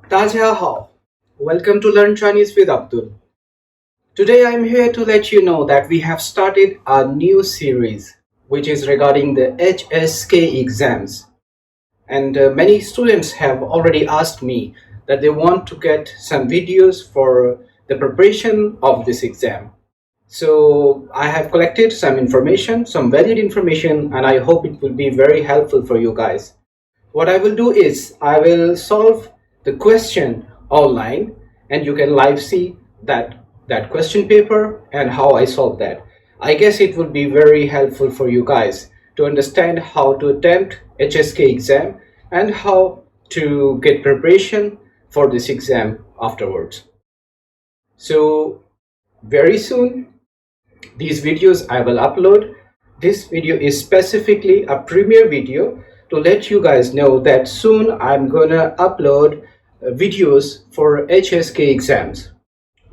大家好, welcome to Learn Chinese with Abdul. Today I'm here to let you know that we have started a new series which is regarding the HSK exams. And many students have already asked me that they want to get some videos for the preparation of this exam. So I have collected some information, some valued information, and I hope it will be very helpful for you guys. What I will do is I will solve the question online and you can live see that question paper and how I solve that. I guess it would be very helpful for you guys to understand how to attempt HSK exam and how to get preparation for this exam afterwards. So very soon these videos I will upload. This video is specifically a premiere video to let you guys know that soon I'm gonna upload videos for HSK exams.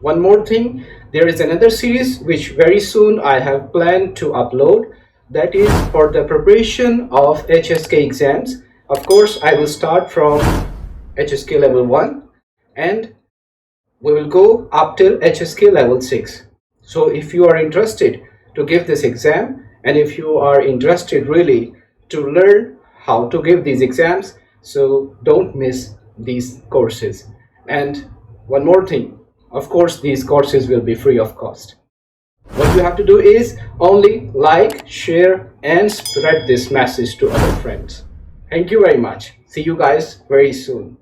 One more thing, there is another series which very soon I have planned to upload, that is for the preparation of HSK exams. Of course, I will start from HSK level 1 and we will go up till HSK level 6. So if you are interested to give this exam and if you are interested really to learn how to give these exams, so don't miss these courses. And one more thing, of course these courses will be free of cost. What you have to do is only like, share and spread this message to other friends. Thank you very much. See you guys very soon.